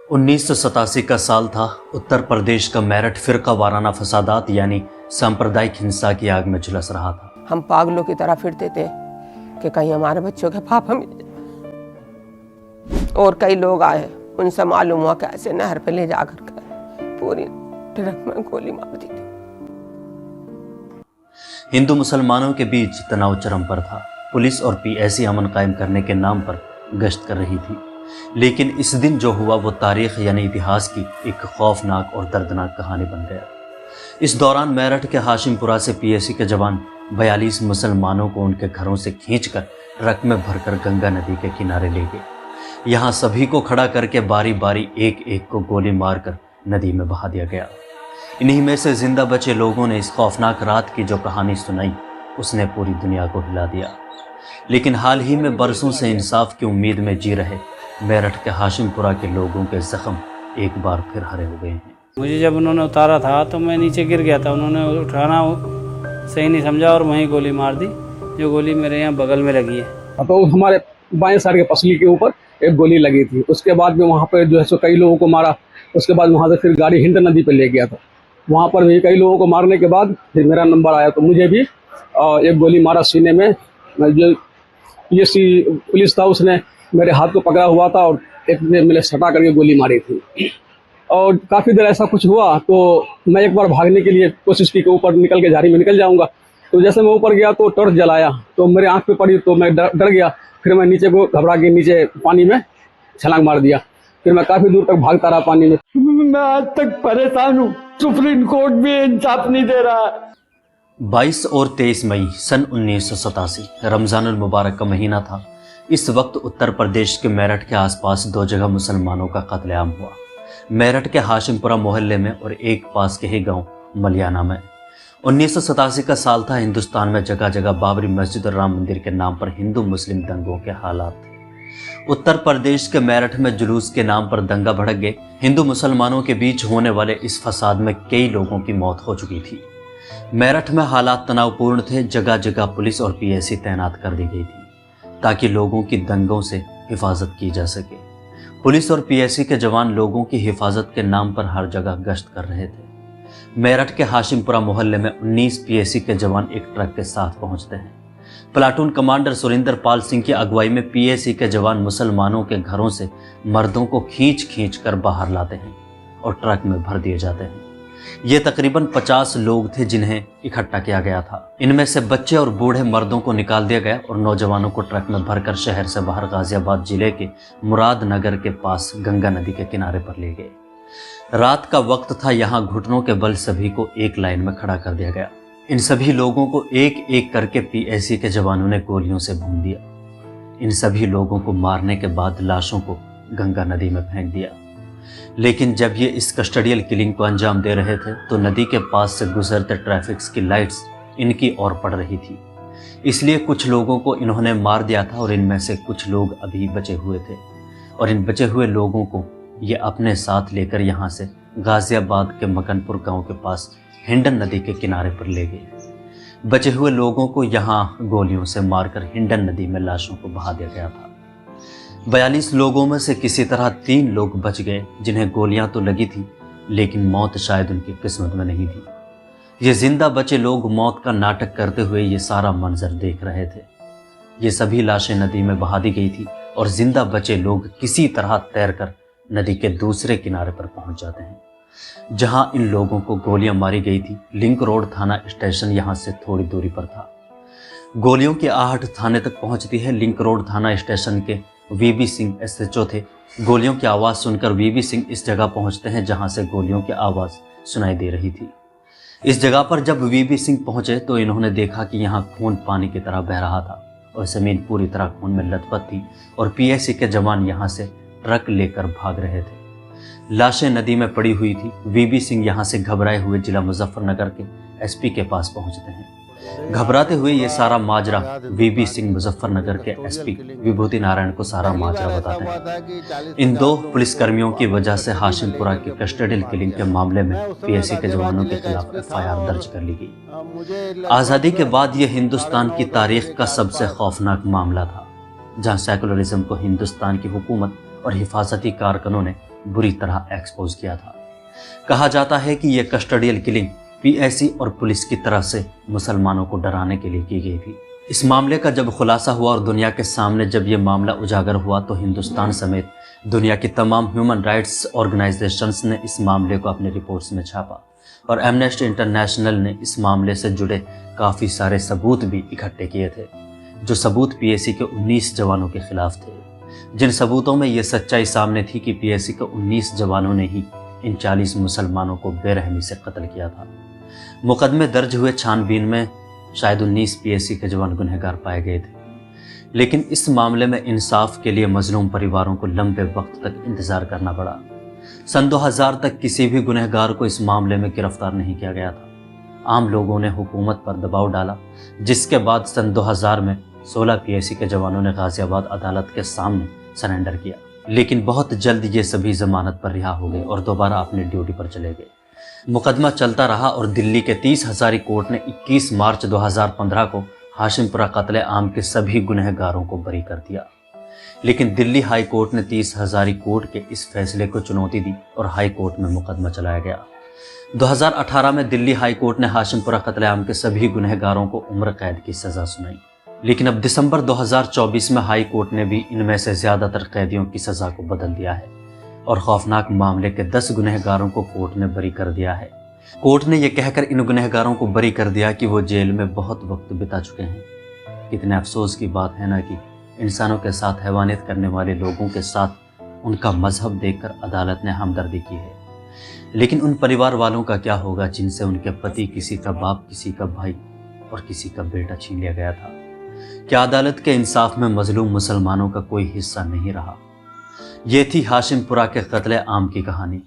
1987 का साल था। उत्तर प्रदेश का मेरठ फिरका वाराना फसादात यानी सांप्रदायिक हिंसा की आग में झुलस रहा था। हम पागलों की तरह फिरते थे कि कहीं हमारे बच्चों के पापा मिल जाए। और कई लोग आए, उनसे मालूम हुआ कि ऐसे नहर पे ले जाकर पूरी ट्रक में गोली मार दी थी। हिंदू मुसलमानों के बीच तनाव चरम पर था। पुलिस और पीएसी अमन कायम करने के नाम पर गश्त कर रही थी, लेकिन इस दिन जो हुआ वो तारीख यानी इतिहास की एक खौफनाक और दर्दनाक कहानी बन गया। इस दौरान मेरठ के हाशिमपुरा से पीएसी के जवान 42 मुसलमानों को उनके घरों से खींचकर ट्रक में भरकर गंगा नदी के किनारे ले गए। यहाँ सभी को खड़ा करके बारी बारी एक एक को गोली मारकर नदी में बहा दिया गया। इन्हीं में से जिंदा बचे लोगों ने इस खौफनाक रात की जो कहानी सुनाई, उसने पूरी दुनिया को हिला दिया। लेकिन हाल ही में बरसों से इंसाफ की उम्मीद में जी रहे मेरठ के हाशिमपुरा के लोगों के जख्म एक बार फिर हरे हो गए हैं। मुझे जब उन्होंने उतारा था तो मैं नीचे गिर गया था। उन्होंने उठाना सही नहीं समझा और वहीं गोली मार दी, जो गोली मेरे यहाँ बगल में लगी है। तो हमारे बाएं साइड के पसली के ऊपर एक गोली लगी थी। उसके बाद में वहाँ पे जो है सो कई लोगों को मारा। उसके बाद वहाँ से फिर गाड़ी हिंद नदी पे ले गया था। वहाँ पर भी कई लोगों को मारने के बाद फिर मेरा नंबर आया तो मुझे भी एक गोली मारा सीने में। जो पीएसी पुलिस था उसने मेरे हाथ को पकड़ा हुआ था और एक ने मेरे सटा करके गोली मारी थी। और काफ़ी देर ऐसा कुछ हुआ तो मैं एक बार भागने के लिए कोशिश की कि ऊपर निकल के झाड़ी में निकल जाऊंगा। तो जैसे मैं ऊपर गया तो टॉर्च जलाया तो मेरे आंख पे पड़ी तो मैं डर गया। फिर मैं नीचे को घबरा के नीचे पानी में छलांग मार दिया। फिर मैं काफ़ी दूर तक भागता रहा पानी में। मैं आज तक परेशान हूँ, सुप्रीम कोर्ट भी इंसाफ नहीं दे रहा। 22 और 23 मई सन 1987 रमजानुल मुबारक का महीना था। इस वक्त उत्तर प्रदेश के मेरठ के आसपास दो जगह मुसलमानों का कत्लेआम हुआ। मेरठ के हाशिमपुरा मोहल्ले में और एक पास के ही गांव मलियाना में। 1987 का साल था। हिंदुस्तान में जगह जगह बाबरी मस्जिद और राम मंदिर के नाम पर हिंदू मुस्लिम दंगों के हालात थे। उत्तर प्रदेश के मेरठ में जुलूस के नाम पर दंगा भड़क गए। हिंदू मुसलमानों के बीच होने वाले इस फसाद में कई लोगों की मौत हो चुकी थी। मेरठ में हालात तनावपूर्ण थे। जगह जगह पुलिस और पीएसी तैनात कर दी गई थी ताकि लोगों की दंगों से हिफाजत की जा सके। पुलिस और पीएसी के जवान लोगों की हिफाजत के नाम पर हर जगह गश्त कर रहे थे। मेरठ के हाशिमपुरा मोहल्ले में 19 पीएसी के जवान एक ट्रक के साथ पहुंचते हैं। प्लाटून कमांडर सुरेंद्र पाल सिंह की अगुवाई में पीएसी के जवान मुसलमानों के घरों से मर्दों को खींच कर बाहर लाते हैं और ट्रक में भर दिए जाते हैं। ये तकरीबन 50 लोग थे जिन्हें इकट्ठा किया गया था। इनमें से बच्चे और बूढ़े मर्दों को निकाल दिया गया और नौजवानों को ट्रक में भरकर शहर से बाहर गाजियाबाद जिले के मुरादनगर के पास गंगा नदी के किनारे पर ले गए। रात का वक्त था। यहाँ घुटनों के बल सभी को एक लाइन में खड़ा कर दिया गया। इन सभी लोगों को एक एक करके पीएसी के जवानों ने गोलियों से भून दिया। इन सभी लोगों को मारने के बाद लाशों को गंगा नदी में फेंक दिया। लेकिन जब ये इस कस्टडियल किलिंग को अंजाम दे रहे थे तो नदी के पास से गुजरते ट्रैफिक की लाइट्स इनकी ओर पड़ रही थी। इसलिए कुछ लोगों को इन्होंने मार दिया था और इनमें से कुछ लोग अभी बचे हुए थे और इन बचे हुए लोगों को ये अपने साथ लेकर यहाँ से गाजियाबाद के मकनपुर गांव के पास हिंडन नदी के किनारे पर ले गए। बचे हुए लोगों को यहाँ गोलियों से मारकर हिंडन नदी में लाशों को बहा दिया गया था। 42 लोगों में से किसी तरह 3 लोग बच गए जिन्हें गोलियां तो लगी थी, लेकिन मौत शायद उनकी किस्मत में नहीं थी। ये जिंदा बचे लोग मौत का नाटक करते हुए ये सारा मंजर देख रहे थे। ये सभी लाशें नदी में बहा दी गई थी और जिंदा बचे लोग किसी तरह तैरकर नदी के दूसरे किनारे पर पहुंच जाते हैं जहां इन लोगों को गोलियां मारी गई थी। लिंक रोड थाना स्टेशन यहां से थोड़ी दूरी पर था। गोलियों की आहट थाने तक पहुंचती है। लिंक रोड थाना स्टेशन के वीबी सिंह एसएचओ थे। गोलियों की आवाज़ सुनकर वीबी सिंह इस जगह पहुंचते हैं जहां से गोलियों की आवाज़ सुनाई दे रही थी। इस जगह पर जब वीबी सिंह पहुंचे तो इन्होंने देखा कि यहाँ खून पानी की तरह बह रहा था और ज़मीन पूरी तरह खून में लथपथ थी और पीएसी के जवान यहाँ से ट्रक लेकर भाग रहे थे। लाशें नदी में पड़ी हुई थी। वीबी सिंह यहाँ से घबराए हुए जिला मुजफ्फरनगर के एसपी के पास पहुंचते हैं। घबराते हुए ये सारा माजरा वीबी सिंह मुजफ्फरनगर के एसपी विभूति नारायण को सारा माजरा बताते हैं। इन 2 पुलिसकर्मियों की वजह से हाशिमपुरा की कस्टडियल किलिंग के मामले में पीएसी के जवानों के खिलाफ एफआईआर दर्ज कर ली गई। आज़ादी के बाद ये हिंदुस्तान की तारीख का सबसे खौफनाक मामला था, जहां सेकुलरिज्म को हिंदुस्तान की हुकूमत और हिफाजती कारकुनों ने बुरी तरह एक्सपोज किया था। कहा जाता है कि यह कस्टोडियल किलिंग पीएसी और पुलिस की तरफ से मुसलमानों को डराने के लिए की गई थी। इस मामले का जब खुलासा हुआ और दुनिया के सामने जब ये मामला उजागर हुआ तो हिंदुस्तान समेत दुनिया की तमाम ह्यूमन राइट्स ऑर्गेनाइजेशंस ने इस मामले को अपने रिपोर्ट्स में छापा और एमनेस्टी इंटरनेशनल ने इस मामले से जुड़े काफ़ी सारे सबूत भी इकट्ठे किए थे, जो सबूत पीएसी के 19 जवानों के खिलाफ थे। जिन सबूतों में ये सच्चाई सामने थी कि पीएसी के 19 जवानों ने ही इन 40 मुसलमानों को बेरहमी से कत्ल किया था। मुकदमे दर्ज हुए छानबीन में शायद 19 पीएसी के जवान गुनहगार पाए गए थे, लेकिन इस मामले में इंसाफ के लिए मजलूम परिवारों को लंबे वक्त तक इंतजार करना पड़ा। सन 2000 तक किसी भी गुनहगार को इस मामले में गिरफ्तार नहीं किया गया था। आम लोगों ने हुकूमत पर दबाव डाला, जिसके बाद सन 2000 में 16 पीएसी के जवानों ने गाजियाबाद अदालत के सामने सरेंडर किया, लेकिन बहुत जल्द ये सभी जमानत पर रिहा हो गए और दोबारा अपनी ड्यूटी पर चले गए। मुकदमा चलता रहा और दिल्ली के 30 हज़ारी कोर्ट ने 21 मार्च 2015 को हाशिमपुरा कत्ले आम के सभी गुनहगारों को बरी कर दिया। लेकिन दिल्ली हाई कोर्ट ने 30 हज़ारी कोर्ट के इस फैसले को चुनौती दी और हाई कोर्ट में मुकदमा चलाया गया। 2018 में दिल्ली हाई कोर्ट ने हाशिमपुरा कत्लेआम के सभी गुनहगारों को उम्र कैद की सज़ा सुनाई, लेकिन अब दिसंबर 2024 में हाई कोर्ट ने भी इनमें से ज़्यादातर कैदियों की सज़ा को बदल दिया है और खौफनाक मामले के 10 गुनहगारों को कोर्ट ने बरी कर दिया है। कोर्ट ने यह कहकर इन गुनहगारों को बरी कर दिया कि वो जेल में बहुत वक्त बिता चुके हैं। कितने अफसोस की बात है ना कि इंसानों के साथ हैवानियत करने वाले लोगों के साथ उनका मजहब देखकर अदालत ने हमदर्दी की है। लेकिन उन परिवार वालों का क्या होगा जिनसे उनके पति, किसी का बाप, किसी का भाई और किसी का बेटा छीन लिया गया था? क्या अदालत के इंसाफ में मजलूम मुसलमानों का कोई हिस्सा नहीं रहा? ये थी हाशिमपुरा के कत्ले आम की कहानी।